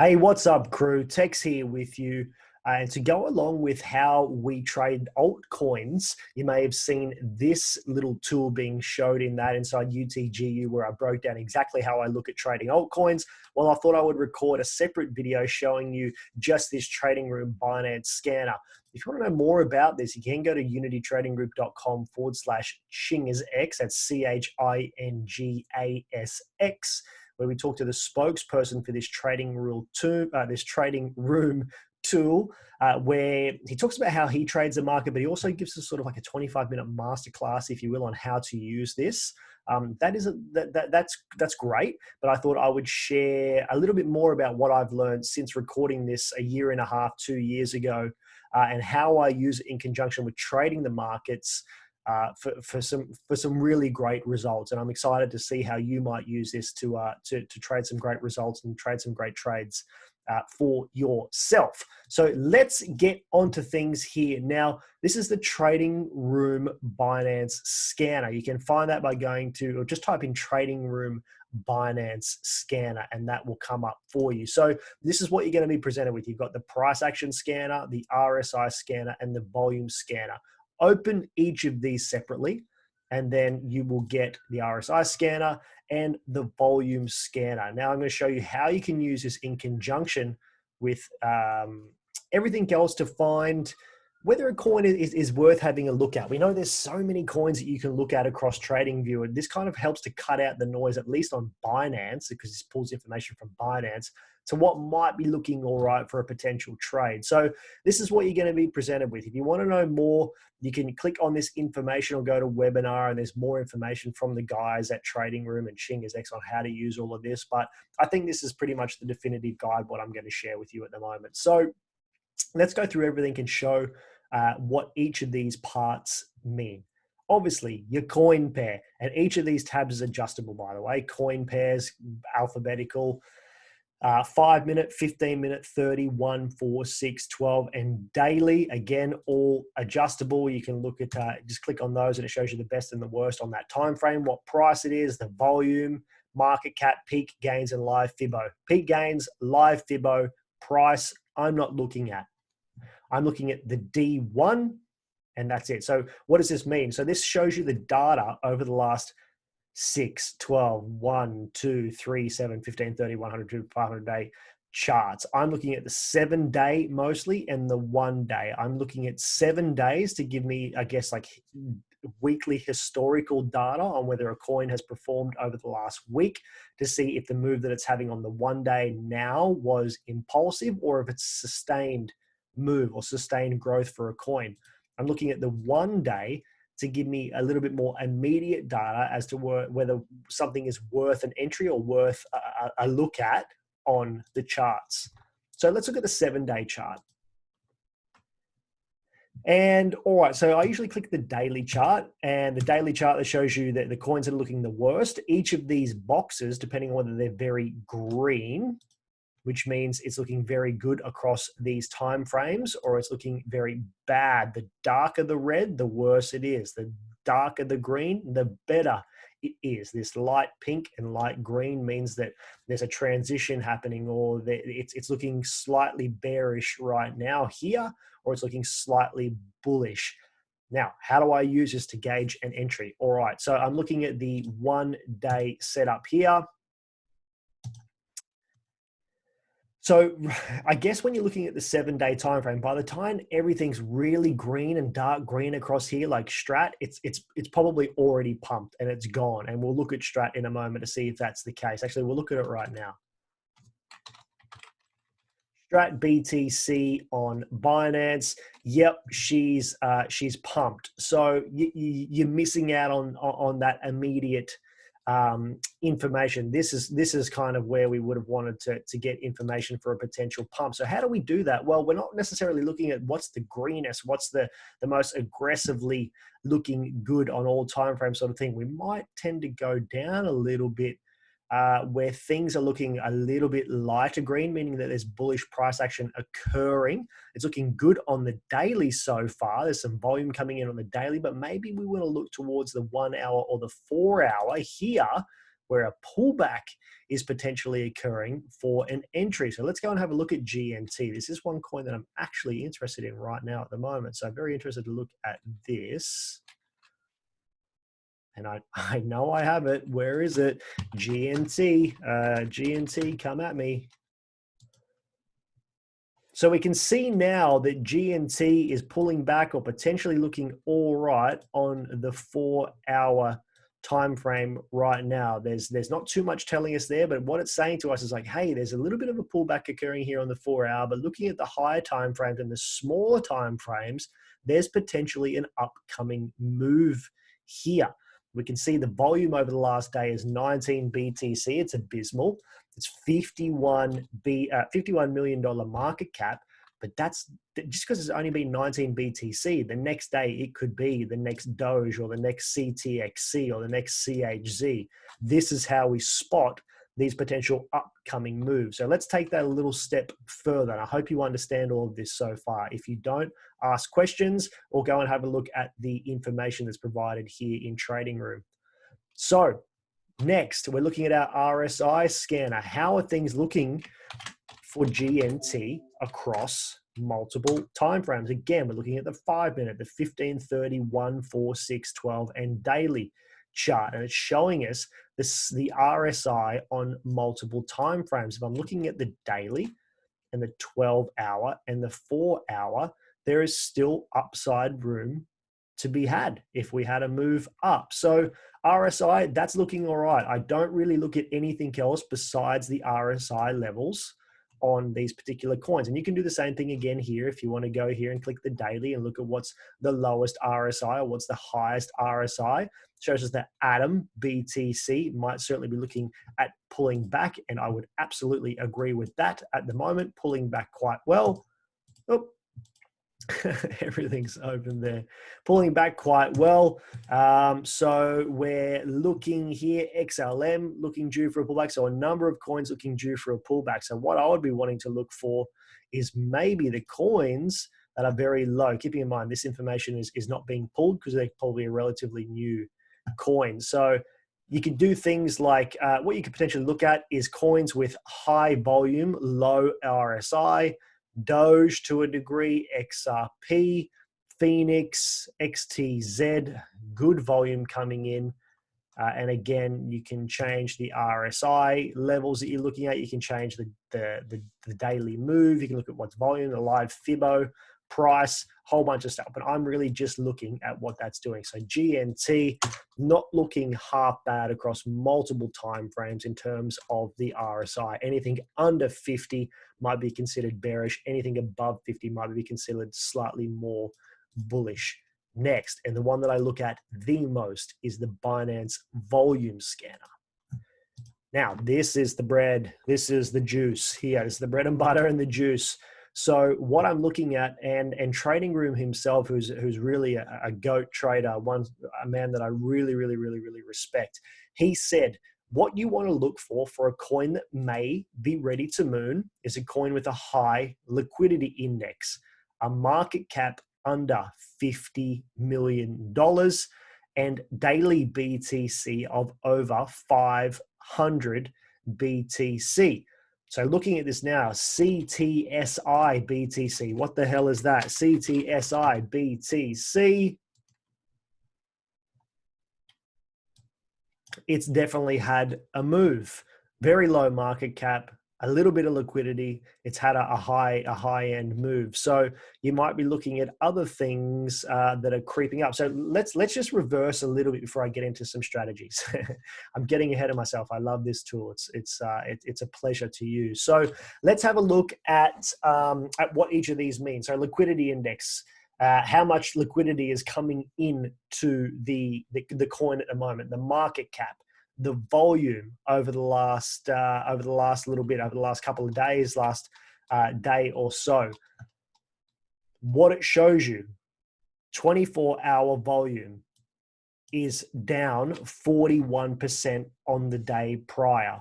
Hey, what's up, crew? Tex here with you. And to go along with how we trade altcoins, you may have seen this little tool being showed in that inside UTGU where I broke down exactly how I look at trading altcoins. Well, I thought I would record a separate video showing you just this Tradingroom Binance scanner. If you want to know more about this, you can go to unitytradinggroup.com/chingasx, that's CHINGASX, where we talk to the spokesperson for this trading room tool, where he talks about how he trades the market, but he also gives us sort of like a 25-minute masterclass, if you will, on how to use this. That's great, but I thought I would share a little bit more about what I've learned since recording this a year and a half, 2 years ago, and how I use it in conjunction with trading the markets for some really great results. And I'm excited to see how you might use this to trade some great results and trade some great trades for yourself. So let's get onto things here. Now, this is the Tradingroom Binance scanner. You can find that by going to, or just type in Tradingroom Binance scanner, and that will come up for you. So this is what you're going to be presented with. You've got the price action scanner, the RSI scanner, and the volume scanner. Open each of these separately, and then you will get the RSI scanner and the volume scanner. Now I'm going to show you how you can use this in conjunction with everything else to find whether a coin is worth having a look at. We know there's so many coins that you can look at across Tradingview, and this kind of helps to cut out the noise, at least on Binance, because this pulls information from Binance to what might be looking all right for a potential trade. So this is what you're going to be presented with. If you want to know more, you can click on this information or go to webinar, and there's more information from the guys at Tradingroom and ChingasX on how to use all of this. But I think this is pretty much the definitive guide, what I'm going to share with you at the moment. So let's go through everything and show what each of these parts mean. Obviously, your coin pair, and each of these tabs is adjustable, by the way. Coin pairs, alphabetical, 5 minute, 15 minute, 30, 1, 4, 6, 12, and daily, again, all adjustable. You can look at, just click on those and it shows you the best and the worst on that time frame, what price it is, the volume, market cap, peak gains, and live Fibbo. Peak gains, live Fibbo, price, I'm not looking at. I'm looking at the D1, and that's it. So what does this mean? So this shows you the data over the last 6, 12, 1, 2, 3, 7, 15, 30, 100, 200, 500 day charts. I'm looking at the 7-day mostly and the 1 day. I'm looking at 7 days to give me, I guess, like weekly historical data on whether a coin has performed over the last week, to see if the move that it's having on the 1 day now was impulsive or if it's sustained move or sustained growth for a coin. I'm looking at the 1 day to give me a little bit more immediate data as to whether something is worth an entry or worth a look at on the charts. So let's look at the 7-day chart. And all right, so I usually click the daily chart, and the daily chart that shows you that the coins that are looking the worst. Each of these boxes, depending on whether they're very green, which means it's looking very good across these time frames, or it's looking very bad. The darker the red, the worse it is. The darker the green, the better it is. This light pink and light green means that there's a transition happening, or it's looking slightly bearish right now here, or it's looking slightly bullish. Now, how do I use this to gauge an entry? All right, so I'm looking at the 1 day setup here. So I guess when you're looking at the 7-day time frame, by the time everything's really green and dark green across here, like Strat, it's probably already pumped and it's gone. And we'll look at Strat in a moment to see if that's the case. Actually, we'll look at it right now. Strat BTC on Binance. Yep, she's pumped. So you're missing out on that immediate information. This is kind of where we would have wanted to get information for a potential pump. So how do we do that? Well, we're not necessarily looking at what's the greenest, what's the most aggressively looking good on all time frames sort of thing. We might tend to go down a little bit where things are looking a little bit lighter green, meaning that there's bullish price action occurring. It's looking good on the daily so far. There's some volume coming in on the daily, but maybe we want to look towards the 1 hour or the 4 hour here, where a pullback is potentially occurring for an entry. So let's go and have a look at GNT. This is one coin that I'm actually interested in right now at the moment. So I'm very interested to look at this. And I know I have it. Where is it? GNT. GNT, come at me. So we can see now that GNT is pulling back or potentially looking all right on the 4-hour time frame right now. There's not too much telling us there, but what it's saying to us is like, hey, there's a little bit of a pullback occurring here on the 4-hour, but looking at the higher time frames and the smaller time frames, there's potentially an upcoming move here. We can see the volume over the last day is 19 BTC. It's abysmal. It's $51 million market cap, but that's just because it's only been 19 BTC. The next day, it could be the next Doge or the next CTXC or the next CHZ. This is how we spot these potential upcoming moves. So let's take that a little step further. And I hope you understand all of this so far. If you don't, ask questions or go and have a look at the information that's provided here in Tradingroom. So next, we're looking at our RSI scanner. How are things looking for GNT across multiple timeframes? Again, we're looking at the 5-minute, the 15, 30, 1, 4, 6, 12, and daily chart. And it's showing us the RSI on multiple timeframes. If I'm looking at the daily and the 12-hour and the 4-hour, there is still upside room to be had if we had a move up. So RSI, that's looking all right. I don't really look at anything else besides the RSI levels on these particular coins. And you can do the same thing again here if you want to go here and click the daily and look at what's the lowest RSI or what's the highest RSI. Shows us that Atom BTC might certainly be looking at pulling back, and I would absolutely agree with that at the moment, pulling back quite well. Oh, everything's open there, pulling back quite well. So we're looking here, XLM looking due for a pullback. So a number of coins looking due for a pullback. So what I would be wanting to look for is maybe the coins that are very low. Keeping in mind, this information is not being pulled because they're probably a relatively new coin. So you could do things like what you could potentially look at is coins with high volume, low RSI, Doge to a degree, XRP, Phoenix, XTZ, good volume coming in. And again, you can change the RSI levels that you're looking at. You can change the daily move. You can look at what's volume, the live Fibo, price, whole bunch of stuff. But I'm really just looking at what that's doing. So GNT, not looking half bad across multiple time frames in terms of the RSI. Anything under 50 might be considered bearish. Anything above 50 might be considered slightly more bullish. Next, and the one that I look at the most, is the Binance volume scanner. Now, this is the bread. This is the juice here. This is the bread and butter and the juice. So what I'm looking at, and Tradingroom himself, who's really a GOAT trader, a man that I really respect, he said, what you want to look for a coin that may be ready to moon is a coin with a high liquidity index, a market cap under $50 million, and daily BTC of over 500 BTC. So looking at this now, CTSI BTC. What the hell is that? CTSI BTC. It's definitely had a move. Very low market cap, a little bit of liquidity. It's had a high end move. So you might be looking at other things that are creeping up. So let's just reverse a little bit before I get into some strategies. I'm getting ahead of myself. I love this tool. It's a pleasure to use. So let's have a look at what each of these means. So liquidity index. How much liquidity is coming in to the coin at the moment, the market cap, the volume over the last little bit, over the last couple of days, last day or so. What it shows you, 24-hour volume is down 41% on the day prior.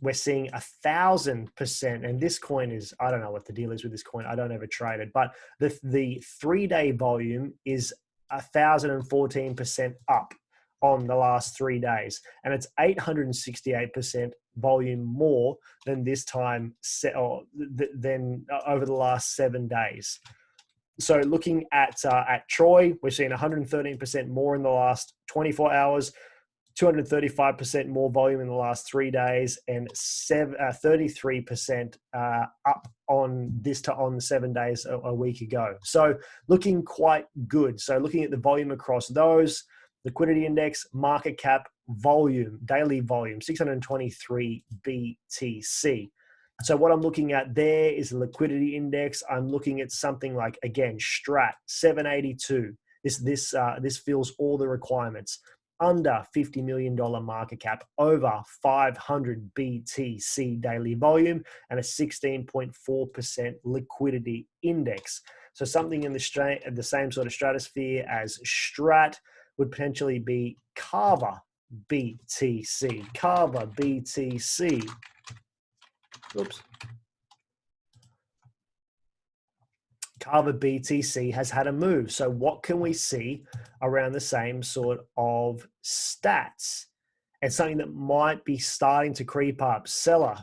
We're seeing 1,000%, and this coin is, I don't know what the deal is with this coin. I don't ever trade it, but the 3-day volume is 1,014% up on the last 3 days, and it's 868% volume more than this time than over the last 7 days. So looking at Troy, we're seeing 113% more in the last 24 hours, 235% more volume in the last 3 days, and 33% up on the 7 days a week ago. So looking quite good. So looking at the volume across those, liquidity index, market cap, volume, daily volume, 623 BTC. So what I'm looking at there is the liquidity index. I'm looking at something like, again, Strat 782. This fills all the requirements. Under $50 million market cap, over 500 BTC daily volume, and a 16.4% liquidity index. So something in the same sort of stratosphere as Strat would potentially be Carver BTC. Carver BTC. Oops. Carver BTC has had a move. So what can we see around the same sort of stats? And something that might be starting to creep up. Seller.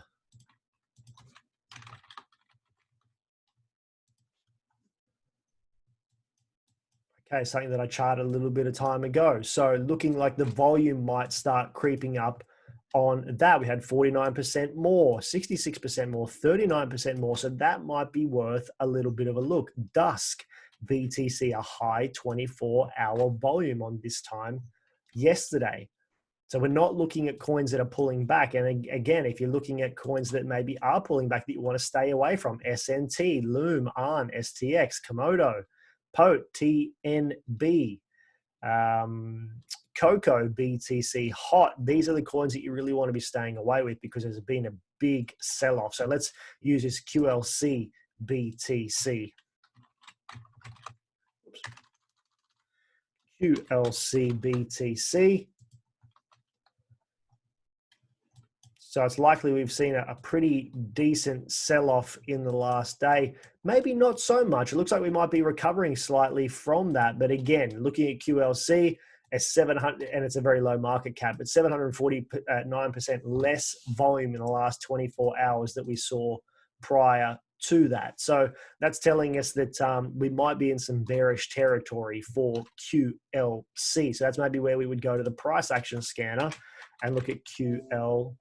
Okay, something that I charted a little bit of time ago. So looking like the volume might start creeping up on that. We had 49% more, 66% more, 39% more. So that might be worth a little bit of a look. Dusk BTC, a high 24-hour volume on this time yesterday. So we're not looking at coins that are pulling back. And again, if you're looking at coins that maybe are pulling back that you want to stay away from, SNT, Loom, ARN, STX, Komodo, POT, TNB, Coco, BTC, HOT. These are the coins that you really want to be staying away with because there's been a big sell-off. So let's use this QLC BTC. QLC BTC. So it's likely we've seen a pretty decent sell-off in the last day. Maybe not so much. It looks like we might be recovering slightly from that. But again, looking at QLC, at 700, and it's a very low market cap, but 749% less volume in the last 24 hours that we saw prior to that. So that's telling us that we might be in some bearish territory for QLC. So that's maybe where we would go to the price action scanner and look at QLC.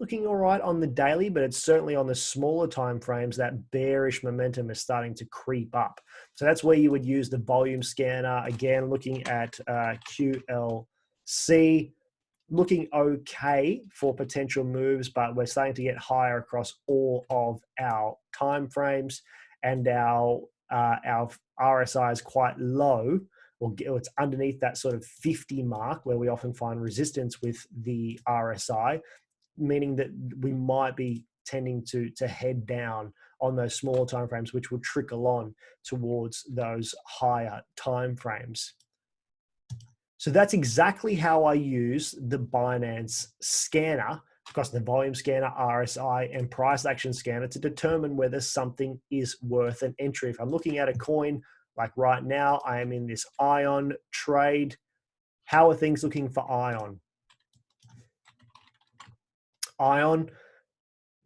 Looking all right on the daily, but it's certainly on the smaller time frames that bearish momentum is starting to creep up. So that's where you would use the volume scanner. Again, looking at QLC, looking okay for potential moves, but we're starting to get higher across all of our time frames, and our RSI is quite low. It's underneath that sort of 50 mark where we often find resistance with the RSI, meaning that we might be tending to head down on those smaller time frames, which will trickle on towards those higher time frames. So that's exactly how I use the Binance scanner, across the volume scanner, RSI, and price action scanner to determine whether something is worth an entry. If I'm looking at a coin, like right now, I am in this ION trade. How are things looking for ION? ION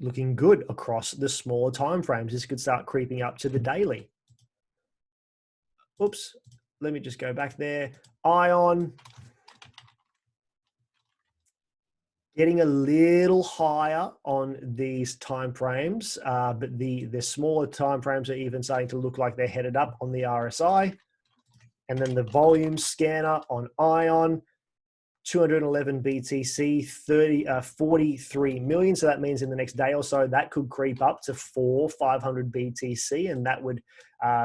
looking good across the smaller time frames. This could start creeping up to the daily. Oops, let me just go back there. ION getting a little higher on these time frames, but the smaller time frames are even starting to look like they're headed up on the RSI. And then the volume scanner on ION, 211 BTC, 43 million. So that means in the next day or so, that could creep up to 500 BTC, and that would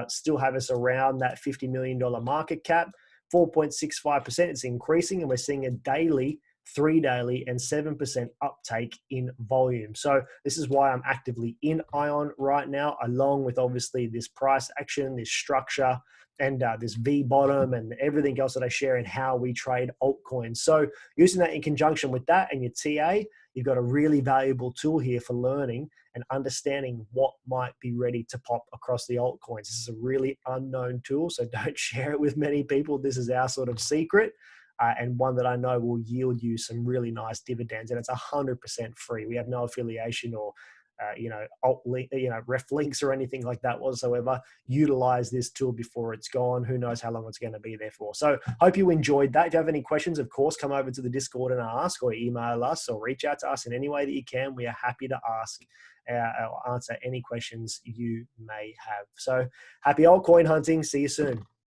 still have us around that $50 million market cap. 4.65%, it's increasing, and we're seeing a daily, 3 daily, and 7% uptake in volume. So this is why I'm actively in ION right now, along with obviously this price action, this structure, and this V bottom and everything else that I share in how we trade altcoins. So using that in conjunction with that and your TA, you've got a really valuable tool here for learning and understanding what might be ready to pop across the altcoins. This is a really unknown tool, so don't share it with many people. This is our sort of secret. And one that I know will yield you some really nice dividends, and it's 100% free. We have no affiliation or ref links or anything like that whatsoever. Utilize this tool before it's gone. Who knows how long it's going to be there for. So hope you enjoyed that. If you have any questions, of course, come over to the Discord and ask, or email us, or reach out to us in any way that you can. We are happy to or answer any questions you may have. So happy altcoin hunting. See you soon.